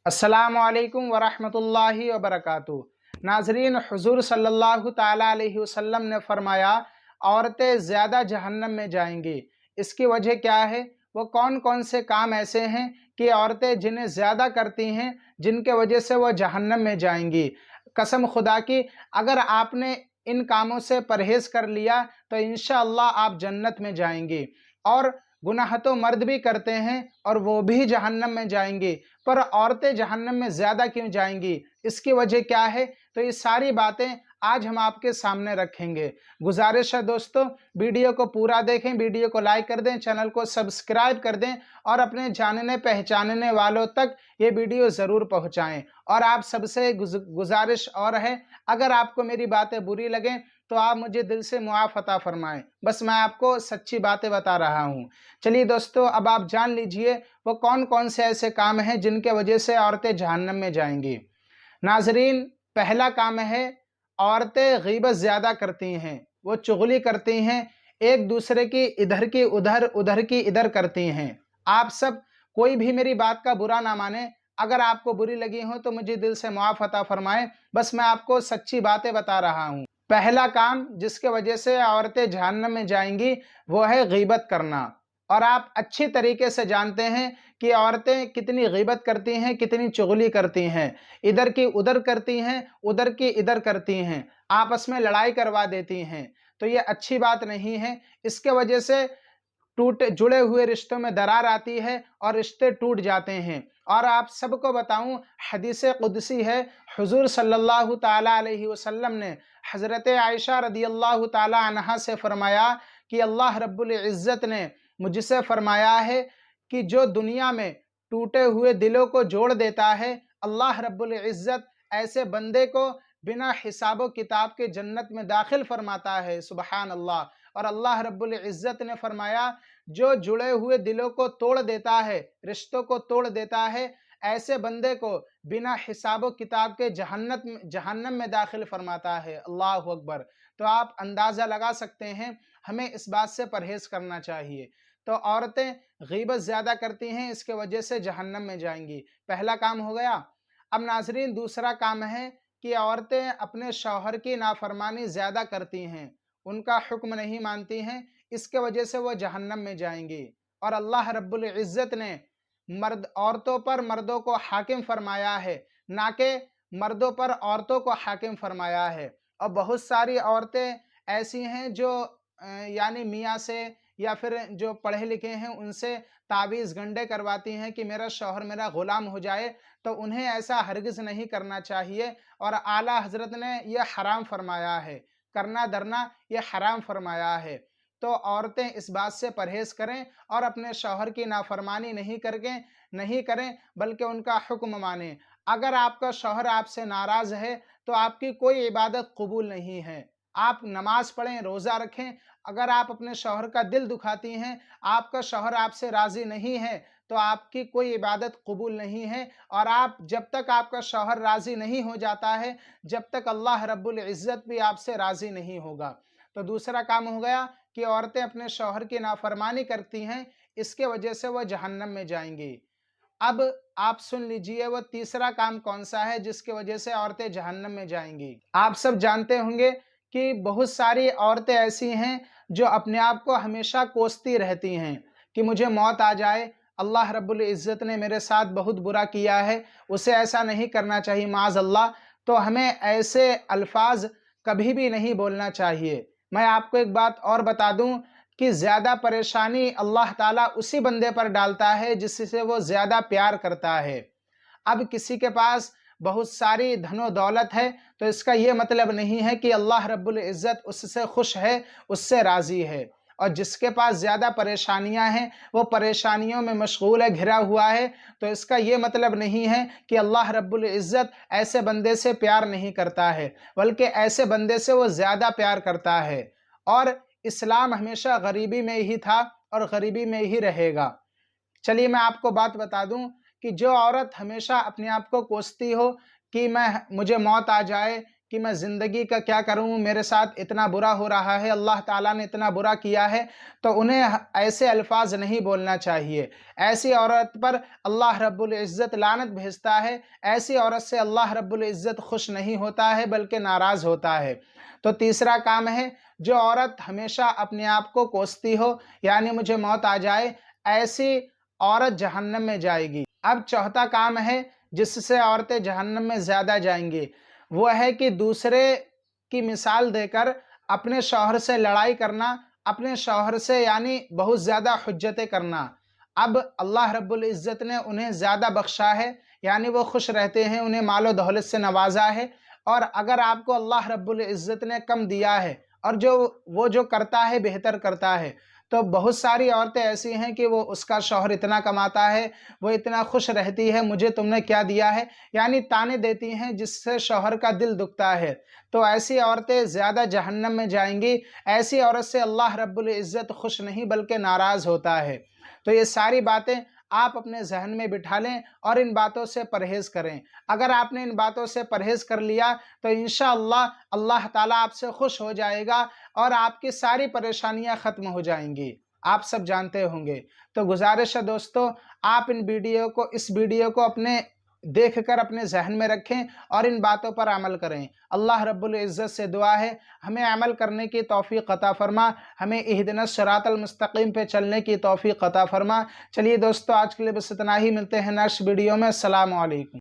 अस्सलामु अलैकुम वरहमतुल्लाहि वबरकातुहू। नाजरीन, हुजूर सल्लल्लाहु ताला अलैहि वसल्लम ने फरमाया, औरतें ज़्यादा जहन्नम में जाएंगी। इसकी वजह क्या है? वो कौन कौन से काम ऐसे हैं कि औरतें जिन्हें ज़्यादा करती हैं, जिनके वजह से वो जहन्नम में जाएंगी। कसम खुदा की, अगर आपने इन कामों से परहेज़ कर लिया तो इंशाअल्लाह आप जन्नत में जाएंगी। और गुनाह तो मर्द भी करते हैं और वो भी जहन्नम में जाएंगे, पर औरतें जहन्नम में ज़्यादा क्यों जाएंगी? इसकी वजह क्या है? तो ये सारी बातें आज हम आपके सामने रखेंगे। गुजारिश है दोस्तों, वीडियो को पूरा देखें, वीडियो को लाइक कर दें, चैनल को सब्सक्राइब कर दें और अपने जानने पहचानने वालों तक ये वीडियो ज़रूर पहुँचाएँ। और आप सबसे गुजारिश और है, अगर आपको मेरी बातें बुरी लगें तो आप मुझे दिल से मुआफ़ अता फ़रमाएँ। बस मैं आपको सच्ची बातें बता रहा हूँ। चलिए दोस्तों, अब आप जान लीजिए वो कौन कौन से ऐसे काम हैं जिनके वजह से औरतें जहन्नम में जाएंगी। नाजरीन, पहला काम है, औरतें गीबत ज़्यादा करती हैं, वो चुगली करती हैं, एक दूसरे की इधर की उधर, उधर की इधर करती हैं। आप सब कोई भी मेरी बात का बुरा ना माने, अगर आपको बुरी लगी हो तो मुझे दिल से मुआफ़ अता फ़रमाएँ। बस मैं आपको सच्ची बातें बता रहा हूँ। पहला काम जिसके वजह से औरतें जहन्नम में जाएंगी वो है गीबत करना। और आप अच्छी तरीके से जानते हैं कि औरतें कितनी गीबत करती हैं, कितनी चुगली करती हैं, इधर की उधर करती हैं, उधर की इधर करती हैं, आपस में लड़ाई करवा देती हैं। तो ये अच्छी बात नहीं है। इसके वजह से जुड़े हुए रिश्तों में दरार आती है और रिश्ते टूट जाते हैं। और आप सबको बताऊं, हदीस कुदसी है, हुजूर सल्लल्लाहु ताला अलैहि वसल्लम ने हज़रत आयशा रदियल्लाहु ताला अन्हा से फरमाया कि अल्लाह रब्बुल इज़्ज़त ने मुझसे फरमाया है कि जो दुनिया में टूटे हुए दिलों को जोड़ देता है, अल्लाह रब्बुल इज़्ज़त ऐसे बंदे को बिना हिसाबो किताब के जन्नत में दाखिल फरमाता है। सुबहान अल्लाह। और अल्लाह रब्बुल इज़्ज़त ने फरमाया, जो जुड़े हुए दिलों को तोड़ देता है, रिश्तों को तोड़ देता है, ऐसे बंदे को बिना हिसाबो किताब के जहन्नम में दाखिल फरमाता है। अल्लाह अकबर। तो आप अंदाज़ा लगा सकते हैं, हमें इस बात से परहेज़ करना चाहिए। तो औरतें गीबत ज़्यादा करती हैं, इसके वजह से जहन्नम में जाएंगी। पहला काम हो गया। अब नाजरीन, दूसरा काम है कि औरतें अपने शौहर की नाफरमानी ज़्यादा करती हैं, उनका हुक्म नहीं मानती हैं, इसके वजह से वो जहन्नम में जाएंगी। और अल्लाह रब्बुल इज़्ज़त ने औरतों पर मर्दों को हाकिम फरमाया है, ना कि मर्दों पर औरतों को हाकिम फरमाया है। और बहुत सारी औरतें ऐसी हैं जो यानी मियाँ से या फिर जो पढ़े लिखे हैं उनसे तावीज़ गंडे करवाती हैं कि मेरा शौहर मेरा ग़ुलाम हो जाए। तो उन्हें ऐसा हरगिज़ नहीं करना चाहिए। और आला हज़रत ने यह हराम फरमाया है, करना धरना ये हराम फरमाया है। तो औरतें इस बात से परहेज़ करें और अपने शौहर की नाफरमानी नहीं करें, बल्कि उनका हुक्म मानें। अगर आपका शौहर आपसे नाराज़ है तो आपकी कोई इबादत कबूल नहीं है। आप नमाज़ पढ़ें, रोज़ा रखें, अगर आप अपने शौहर का दिल दुखाती हैं, आपका शौहर आपसे राज़ी नहीं है, तो आपकी कोई इबादत कबूल नहीं है। और आप जब तक आपका शौहर राज़ी नहीं हो जाता है, जब तक अल्लाह रब्बुल इज़्ज़त भी आपसे राज़ी नहीं होगा। तो दूसरा काम हो गया कि औरतें अपने शौहर की नाफरमानी करती हैं, इसके वजह से वह जहन्नम में जाएंगी। अब आप सुन लीजिए वो तीसरा काम कौन सा है जिसकी वजह से औरतें जहन्नम में जाएंगी। आप सब जानते होंगे कि बहुत सारी औरतें ऐसी हैं जो अपने आप को हमेशा कोसती रहती हैं कि मुझे मौत आ जाए, अल्लाह रब्बुल इज़्ज़त ने मेरे साथ बहुत बुरा किया है, उसे ऐसा नहीं करना चाहिए, माज़ अल्लाह। तो हमें ऐसे अल्फाज कभी भी नहीं बोलना चाहिए। मैं आपको एक बात और बता दूं कि ज़्यादा परेशानी अल्लाह ताला उसी बंदे पर डालता है जिससे वो ज़्यादा प्यार करता है। अब किसी के पास बहुत सारी धनो दौलत है तो इसका ये मतलब नहीं है कि अल्लाह रब्बुल इज़्ज़त उससे खुश है, उससे राज़ी है। और जिसके पास ज़्यादा परेशानियां हैं, वो परेशानियों में मशगूल है, घिरा हुआ है, तो इसका ये मतलब नहीं है कि अल्लाह रब्बुल इज़्ज़त ऐसे बंदे से प्यार नहीं करता है, बल्कि ऐसे बंदे से वो ज़्यादा प्यार करता है। और इस्लाम हमेशा गरीबी में ही था और गरीबी में ही रहेगा। चलिए मैं आपको बात बता दूं कि जो औरत हमेशा अपने आप को कोसती हो कि मुझे मौत आ जाए کہ मैं ज़िंदगी का क्या करूँ, मेरे साथ इतना बुरा हो रहा है, अल्लाह ताला ने इतना बुरा किया है, तो उन्हें ऐसे अल्फाज नहीं बोलना चाहिए। ऐसी औरत पर अल्लाह रब्बुल इज़्ज़त लानत भेजता है। ऐसी औरत से अल्लाह रब्बुल इज़्ज़त खुश नहीं होता है बल्कि नाराज़ होता है। तो तीसरा काम है, जो औरत हमेशा अपने आप को कोसती हो, यानी मुझे मौत आ जाए, ऐसी औरत जहन्नम में जाएगी। अब चौथा काम है जिससे औरतें जहन्नम में ज़्यादा जाएंगी, वो है कि दूसरे की मिसाल देकर अपने शौहर से लड़ाई करना, अपने शौहर से यानी बहुत ज़्यादा हुज्जतें करना। अब अल्लाह रब्बुल इज़्ज़त ने उन्हें ज़्यादा बख्शा है, यानी वो खुश रहते हैं, उन्हें मालो दौलत से नवाजा है। और अगर आपको अल्लाह रब्बुल इज़्ज़त ने कम दिया है और वो जो करता है बेहतर करता है, तो बहुत सारी औरतें ऐसी हैं कि वो उसका शौहर इतना कमाता है, वो इतना खुश रहती है, मुझे तुमने क्या दिया है, यानी ताने देती हैं जिससे शौहर का दिल दुखता है। तो ऐसी औरतें ज़्यादा जहन्नम में जाएंगी। ऐसी औरत से अल्लाह रब्बुल इज़्ज़त खुश नहीं बल्कि नाराज़ होता है। तो ये सारी बातें आप अपने ज़हन में बिठा लें और इन बातों से परहेज़ करें। अगर आपने इन बातों से परहेज़ कर लिया तो इंशाअल्लाह अल्लाह ताला आपसे खुश हो जाएगा और आपकी सारी परेशानियां ख़त्म हो जाएंगी। आप सब जानते होंगे। तो गुजारिश है दोस्तों, आप इस वीडियो को अपने देखकर अपने ज़हन में रखें और इन बातों पर अमल करें। अल्लाह रब्बुल इज़्ज़त से दुआ है हमें अमल करने की तौफ़ीक़ अता फ़रमा, हमें इहदिनस सिरातल मुस्तक़ीम पे चलने की तौफ़ीक़ अता फ़रमा। चलिए दोस्तों, आज के लिए बस इतना ही। मिलते हैं नेक्स्ट वीडियो में। अस्सलामु अलैकुम।